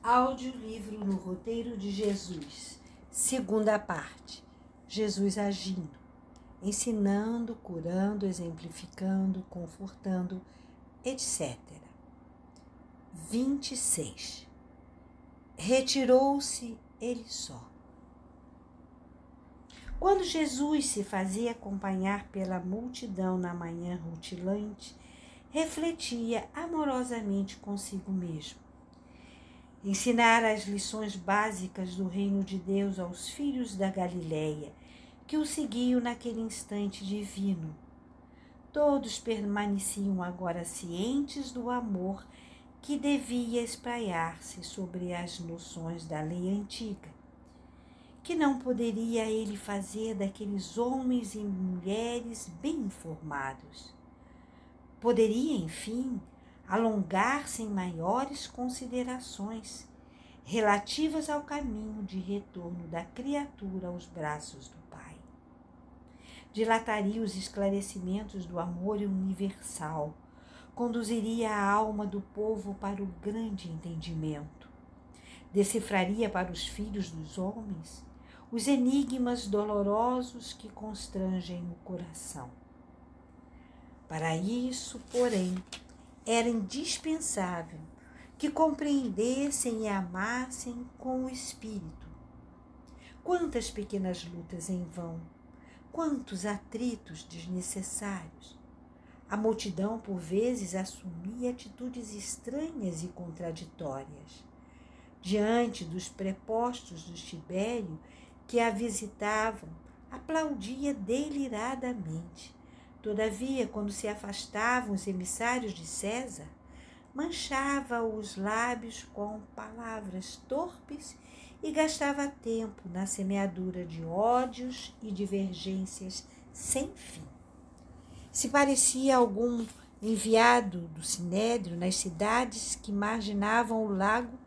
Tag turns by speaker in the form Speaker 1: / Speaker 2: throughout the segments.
Speaker 1: Audiolivro no roteiro de Jesus, segunda parte. Jesus agindo, ensinando, curando, exemplificando, confortando, etc. 26. Retirou-se ele só. Quando Jesus se fazia acompanhar pela multidão na manhã rutilante, refletia amorosamente consigo mesmo. Ensinar as lições básicas do reino de Deus aos filhos da Galileia, que o seguiam naquele instante divino. Todos permaneciam agora cientes do amor que devia espraiar-se sobre as noções da lei antiga. Que não poderia ele fazer daqueles homens e mulheres bem informados? Poderia, enfim, alongar-se em maiores considerações relativas ao caminho de retorno da criatura aos braços do Pai. Dilataria os esclarecimentos do amor universal, conduziria a alma do povo para o grande entendimento, decifraria para os filhos dos homens os enigmas dolorosos que constrangem o coração. Para isso, porém, era indispensável que compreendessem e amassem com o espírito. Quantas pequenas lutas em vão, quantos atritos desnecessários. A multidão, por vezes, assumia atitudes estranhas e contraditórias. Diante dos prepostos do Tibério que a visitavam, aplaudia deliradamente. Todavia, quando se afastavam os emissários de César, manchava os lábios com palavras torpes e gastava tempo na semeadura de ódios e divergências sem fim. Se parecia algum enviado do Sinédrio nas cidades que marginavam o lago,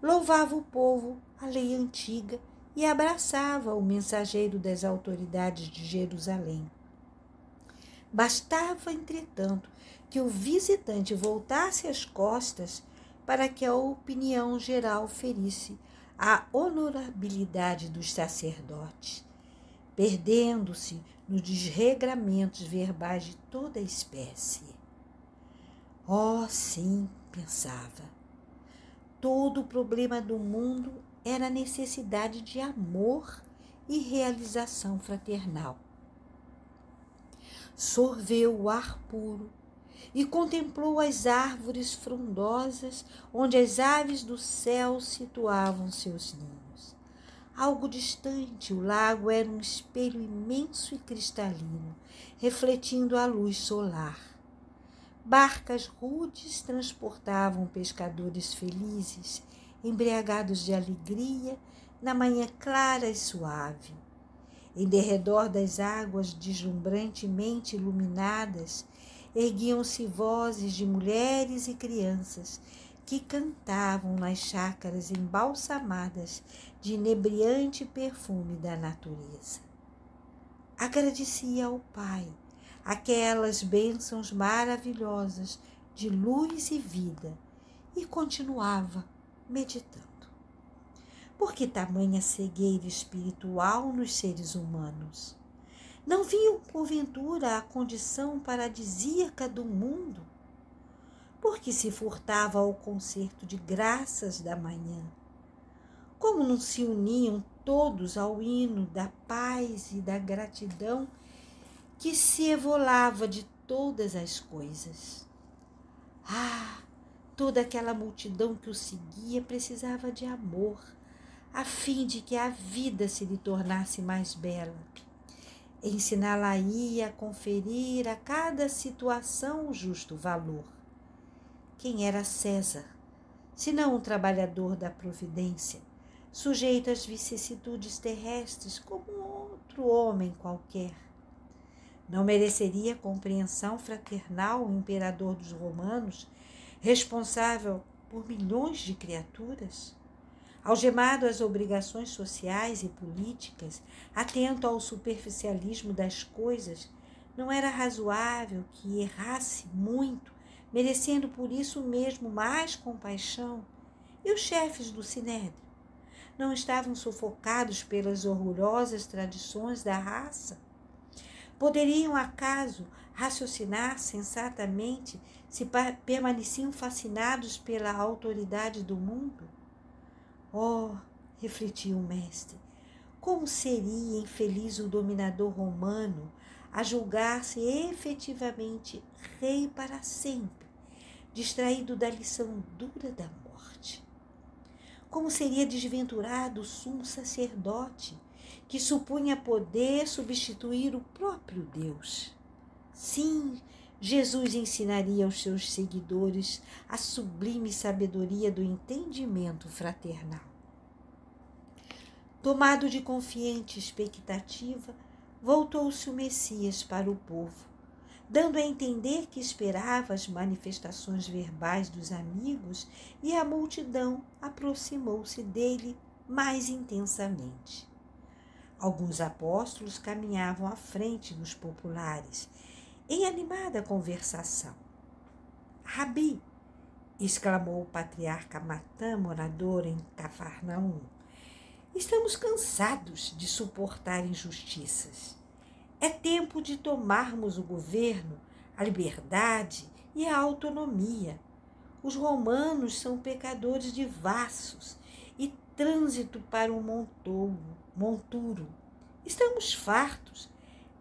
Speaker 1: louvava o povo a lei antiga e abraçava o mensageiro das autoridades de Jerusalém. Bastava, entretanto, que o visitante voltasse as costas para que a opinião geral ferisse a honorabilidade dos sacerdotes, perdendo-se nos desregramentos verbais de toda a espécie. Oh, sim, pensava, todo o problema do mundo era a necessidade de amor e realização fraternal. Sorveu o ar puro e contemplou as árvores frondosas onde as aves do céu situavam seus ninhos. Algo distante, o lago era um espelho imenso e cristalino, refletindo a luz solar. Barcas rudes transportavam pescadores felizes, embriagados de alegria, na manhã clara e suave. Em derredor das águas deslumbrantemente iluminadas, erguiam-se vozes de mulheres e crianças que cantavam nas chácaras embalsamadas de inebriante perfume da natureza. Agradecia ao Pai aquelas bênçãos maravilhosas de luz e vida e continuava meditando. Por que tamanha cegueira espiritual nos seres humanos? Não viam, porventura, a condição paradisíaca do mundo? Por que se furtava ao concerto de graças da manhã? Como não se uniam todos ao hino da paz e da gratidão que se evolava de todas as coisas? Ah, toda aquela multidão que o seguia precisava de amor, a fim de que a vida se lhe tornasse mais bela. Ensiná-la-ia a conferir a cada situação o justo valor. Quem era César, senão um trabalhador da providência, sujeito às vicissitudes terrestres como outro homem qualquer? Não mereceria compreensão fraternal o imperador dos romanos, responsável por milhões de criaturas? Algemado às obrigações sociais e políticas, atento ao superficialismo das coisas, não era razoável que errasse muito, merecendo por isso mesmo mais compaixão E os chefes do Sinédrio? Não estavam sufocados pelas orgulhosas tradições da raça? Poderiam, acaso, raciocinar sensatamente se permaneciam fascinados pela autoridade do mundo? Oh, refletiu o mestre, como seria infeliz o dominador romano a julgar-se efetivamente rei para sempre, distraído da lição dura da morte. Como seria desventurado o sumo sacerdote, que supunha poder substituir o próprio Deus. Sim, Jesus ensinaria aos seus seguidores a sublime sabedoria do entendimento fraternal. Tomado de confiante expectativa, voltou-se o Messias para o povo, dando a entender que esperava as manifestações verbais dos amigos, e a multidão aproximou-se dele mais intensamente. Alguns apóstolos caminhavam à frente dos populares, em animada conversação. Rabi, exclamou o patriarca Matã, morador em Cafarnaum, estamos cansados de suportar injustiças. É tempo de tomarmos o governo, a liberdade e a autonomia. Os romanos são pecadores devassos e trânsito para o monturo. Estamos fartos.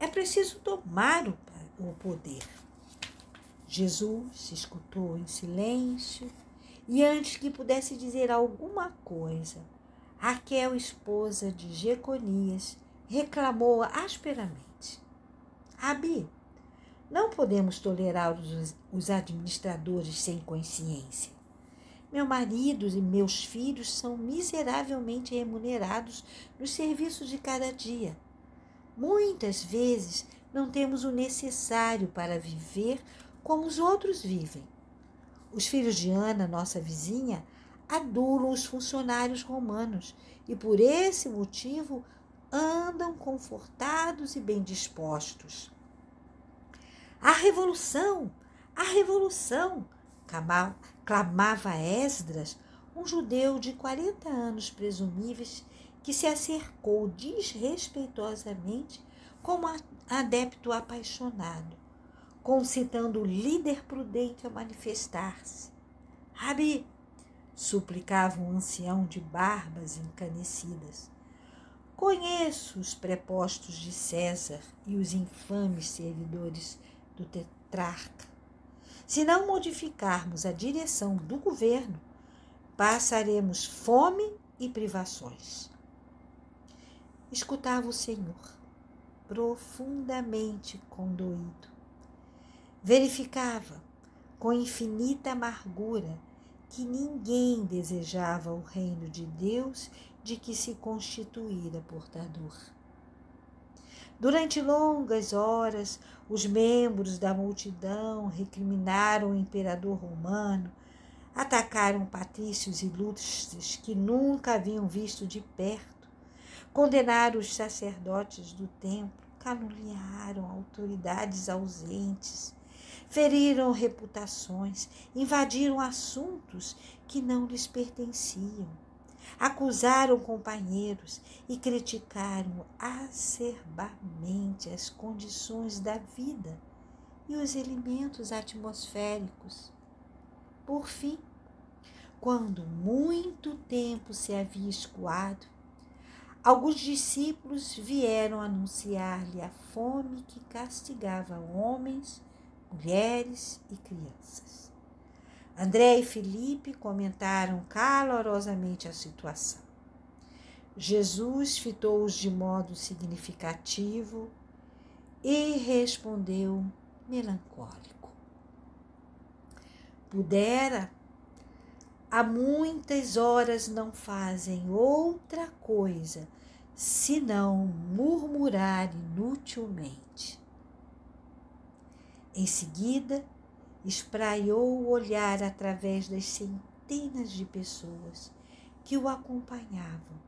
Speaker 1: É preciso tomar o poder. Jesus escutou em silêncio e, antes que pudesse dizer alguma coisa, Raquel, esposa de Jeconias, reclamou asperamente. Rabi, não podemos tolerar os administradores sem consciência. Meu marido e meus filhos são miseravelmente remunerados nos serviços de cada dia. Muitas vezes não temos o necessário para viver como os outros vivem. Os filhos de Ana, nossa vizinha, adulam os funcionários romanos e, por esse motivo, andam confortados e bem dispostos. A revolução! A revolução! Clamava Esdras, um judeu de 40 anos presumíveis, que se acercou desrespeitosamente como adepto apaixonado, concitando o líder prudente a manifestar-se. Rabi, suplicava um ancião de barbas encanecidas, conheço os prepostos de César e os infames servidores do tetrarca. Se não modificarmos a direção do governo, passaremos fome e privações. Escutava o Senhor, profundamente condoído. Verificava, com infinita amargura, que ninguém desejava o reino de Deus de que se constituíra portador. Durante longas horas, os membros da multidão recriminaram o imperador romano, atacaram patrícios ilustres que nunca haviam visto de perto, condenaram os sacerdotes do templo, caluniaram autoridades ausentes, feriram reputações, invadiram assuntos que não lhes pertenciam, acusaram companheiros e criticaram acerbamente as condições da vida e os elementos atmosféricos. Por fim, quando muito tempo se havia escoado, alguns discípulos vieram anunciar-lhe a fome que castigava homens, mulheres e crianças. André e Filipe comentaram calorosamente a situação. Jesus fitou-os de modo significativo e respondeu melancólico. Pudera, há muitas horas não fazem outra coisa senão murmurar inutilmente. Em seguida, espraiou o olhar através das centenas de pessoas que o acompanhavam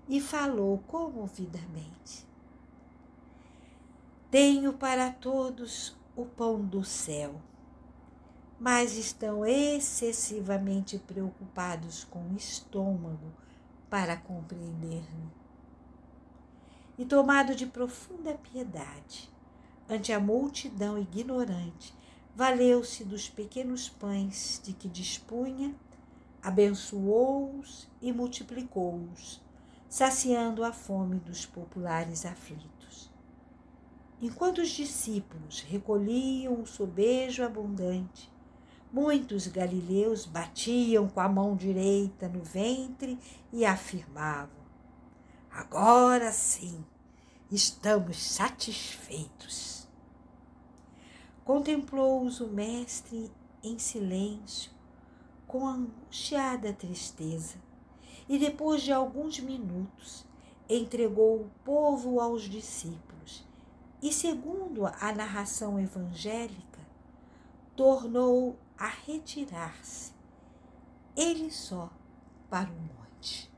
Speaker 1: e falou comovidamente. Tenho para todos o pão do céu, mas estão excessivamente preocupados com o estômago para compreender-me. E tomado de profunda piedade, ante a multidão ignorante, valeu-se dos pequenos pães de que dispunha, abençoou-os e multiplicou-os, saciando a fome dos populares aflitos. Enquanto os discípulos recolhiam o sobejo abundante, muitos galileus batiam com a mão direita no ventre e afirmavam: agora sim, estamos satisfeitos. Contemplou-os o mestre em silêncio, com angustiada tristeza, e depois de alguns minutos entregou o povo aos discípulos e, segundo a narração evangélica, tornou a retirar-se, ele só, para o monte.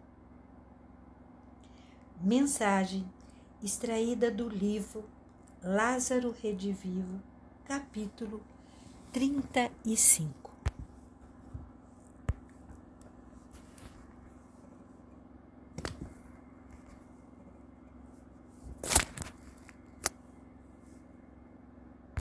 Speaker 1: Mensagem extraída do livro Lázaro Redivivo, capítulo 35.